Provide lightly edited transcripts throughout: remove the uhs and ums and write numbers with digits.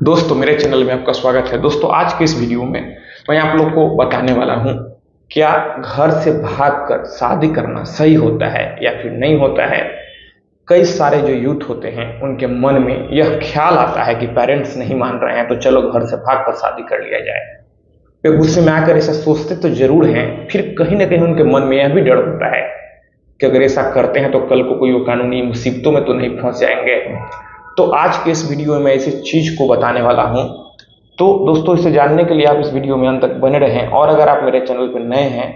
दोस्तों मेरे चैनल में आपका स्वागत है। दोस्तों आज के इस वीडियो में मैं आप लोग को बताने वाला हूं क्या घर से भागकर शादी करना सही होता है या फिर नहीं होता है। कई सारे जो यूथ होते हैं उनके मन में यह ख्याल आता है कि पेरेंट्स नहीं मान रहे हैं तो चलो घर से भागकर शादी कर लिया जाए। वे गुस्से में आकर ऐसा सोचते तो जरूर हैं, फिर कहीं ना कहीं उनके मन में यह भी डर होता है कि अगर ऐसा करते हैं तो कल को कोई वो कानूनी मुसीबतों में तो नहीं फंस जाएंगे। तो आज के इस वीडियो में मैं इसी चीज को बताने वाला हूं। तो दोस्तों इसे जानने के लिए आप इस वीडियो में अंत तक बने रहें, और अगर आप मेरे चैनल पर नए हैं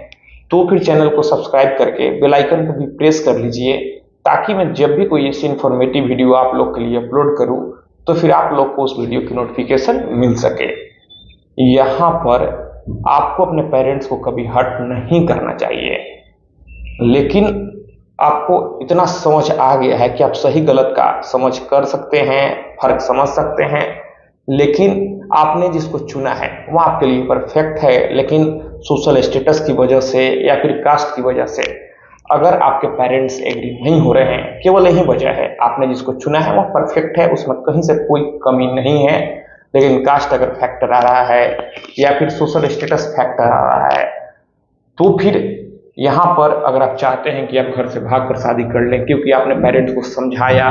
तो फिर चैनल को सब्सक्राइब करके बेल आइकन को भी प्रेस कर लीजिए, ताकि मैं जब भी कोई ऐसी इन्फॉर्मेटिव वीडियो आप लोग के लिए अपलोड करूं तो फिर आप लोग को उस वीडियो की नोटिफिकेशन मिल सके। यहाँ पर आपको अपने पेरेंट्स को कभी हर्ट नहीं करना चाहिए, लेकिन आपको इतना समझ आ गया है कि आप सही गलत का समझ कर सकते हैं, फर्क समझ सकते हैं, लेकिन आपने जिसको चुना है वो आपके लिए परफेक्ट है, लेकिन सोशल स्टेटस की वजह से या फिर कास्ट की वजह से अगर आपके पेरेंट्स एग्री नहीं हो रहे हैं, केवल यही वजह है, आपने जिसको चुना है वो परफेक्ट है, उसमें कहीं से कोई कमी नहीं है, लेकिन कास्ट अगर फैक्टर आ रहा है या फिर सोशल स्टेटस फैक्टर आ रहा है तो फिर यहाँ पर अगर आप चाहते हैं कि आप घर से भागकर शादी कर लें, क्योंकि आपने पेरेंट्स को समझाया,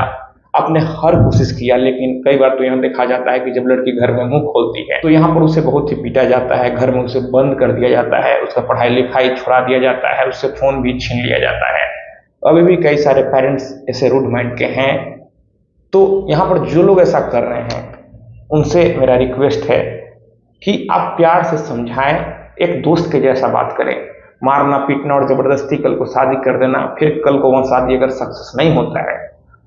आपने हर कोशिश किया, लेकिन कई बार तो यहाँ देखा जाता है कि जब लड़की घर में मुंह खोलती है तो यहाँ पर उसे बहुत ही पीटा जाता है, घर में उसे बंद कर दिया जाता है, उसका पढ़ाई लिखाई छुड़ा दिया जाता है, उससे फोन भी छीन लिया जाता है। अभी भी कई सारे पेरेंट्स ऐसे रूड माइंड के हैं। तो यहाँ पर जो लोग ऐसा कर रहे हैं उनसे मेरा रिक्वेस्ट है कि आप प्यार से समझाएं, एक दोस्त के जैसा बात करें। मारना पीटना और जबरदस्ती कल को शादी कर देना, फिर कल को वह शादी अगर सक्सेस नहीं होता है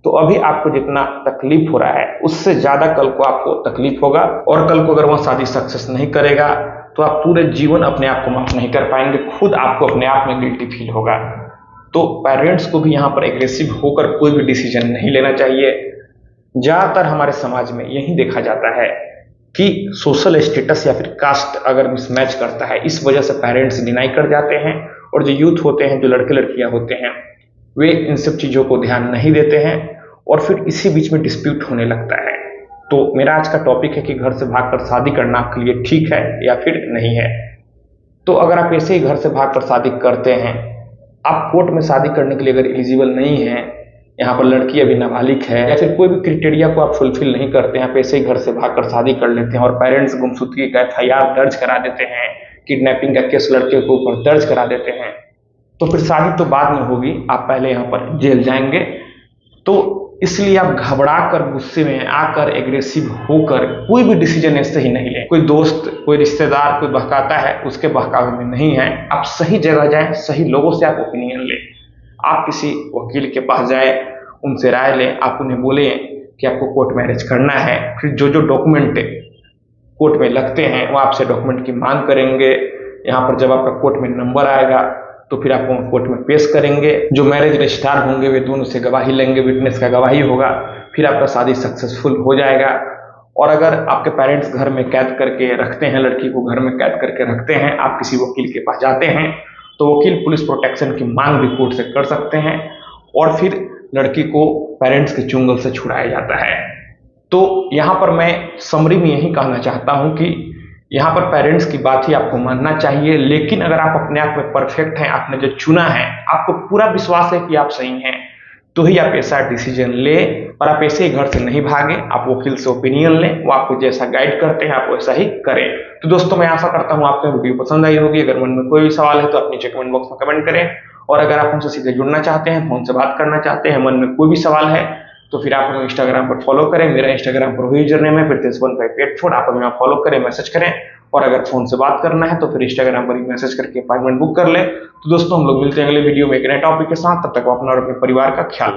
तो अभी आपको जितना तकलीफ हो रहा है उससे ज्यादा कल को आपको तकलीफ होगा, और कल को अगर वह शादी सक्सेस नहीं करेगा तो आप पूरे जीवन अपने आप को माफ नहीं कर पाएंगे, खुद आपको अपने आप में गिल्टी फील होगा। तो पेरेंट्स को भी यहाँ पर एग्रेसिव होकर कोई भी डिसीजन नहीं लेना चाहिए। ज्यादातर हमारे समाज में यही देखा जाता है कि सोशल स्टेटस या फिर कास्ट अगर मिसमैच करता है, इस वजह से पेरेंट्स डिनाई कर जाते हैं, और जो यूथ होते हैं, जो लड़के लड़कियां होते हैं, वे इन सब चीजों को ध्यान नहीं देते हैं और फिर इसी बीच में डिस्प्यूट होने लगता है। तो मेरा आज का टॉपिक है कि घर से भागकर शादी करना आपके लिए ठीक है या फिर नहीं है। तो अगर आप ऐसे ही घर से भागकर शादी करते हैं, आप कोर्ट में शादी करने के लिए अगर एलिजिबल नहीं है, यहाँ पर लड़की अभी नाबालिग है या फिर कोई भी क्राइटेरिया को आप फुलफिल नहीं करते हैं, पैसे ही घर से भागकर शादी कर लेते हैं और पेरेंट्स गुमशुदगी का FIR दर्ज करा देते हैं, किडनैपिंग का केस लड़के के ऊपर दर्ज करा देते हैं, तो फिर शादी तो बाद में होगी, आप पहले यहाँ पर जेल जाएंगे। तो इसलिए आप घबरा कर, गुस्से में आकर, एग्रेसिव होकर कोई भी डिसीजन ऐसे ही नहीं ले। कोई दोस्त, कोई रिश्तेदार कोई बहकाता है, उसके बहकावे में नहीं है। आप सही जगह जाएं, सही लोगों से आप ओपिनियन लें। आप किसी वकील के पास जाए, उनसे राय लें, आप उन्हें बोले कि आपको कोर्ट मैरिज करना है, फिर जो जो डॉक्यूमेंट कोर्ट में लगते हैं वो आपसे डॉक्यूमेंट की मांग करेंगे। यहाँ पर जब आपका कोर्ट में नंबर आएगा तो फिर आपको कोर्ट में पेश करेंगे। जो मैरिज रजिस्ट्रार होंगे वे दोनों से गवाही लेंगे, विटनेस का गवाही होगा, फिर आपका शादी सक्सेसफुल हो जाएगा। और अगर आपके पेरेंट्स घर में कैद करके रखते हैं, लड़की को घर में कैद करके रखते हैं, आप किसी वकील के पास जाते हैं तो वकील पुलिस प्रोटेक्शन की मांग भी कोर्ट से कर सकते हैं, और फिर लड़की को पेरेंट्स के चुंगल से छुड़ाया जाता है। तो यहाँ पर मैं समरी में यही कहना चाहता हूँ कि यहाँ पर पेरेंट्स की बात ही आपको मानना चाहिए, लेकिन अगर आप अपने आप में परफेक्ट हैं, आपने जो चुना है, आपको पूरा विश्वास है कि आप सही हैं, तो ही आप ऐसा डिसीजन ले, और आप ऐसे ही घर से नहीं भागे। आप वकील से ओपिनियन लें, वो आपको जैसा गाइड करते हैं आप वैसा ही करें। तो दोस्तों मैं आशा करता हूँ आपको वीडियो पसंद आई होगी। अगर मन में कोई भी सवाल है तो आप नीचे कमेंट बॉक्स में कमेंट करें, और अगर आप हमसे सीधे जुड़ना चाहते हैं, फोन से बात करना चाहते हैं, मन में कोई भी सवाल है तो फिर आप हमें इंस्टाग्राम पर फॉलो करें। मेरा इंस्टाग्राम पर वही यूजर नेम है Pritesh158 आप हमें फॉलो करें, मैसेज करें, और अगर फोन से बात करना है तो फिर इंस्टाग्राम पर ही मैसेज करके अपॉइंटमेंट बुक कर ले। तो दोस्तों हम लोग मिलते हैं अगले वीडियो में एक नए टॉपिक के साथ। तब तक आप अपना और अपने परिवार का ख्याल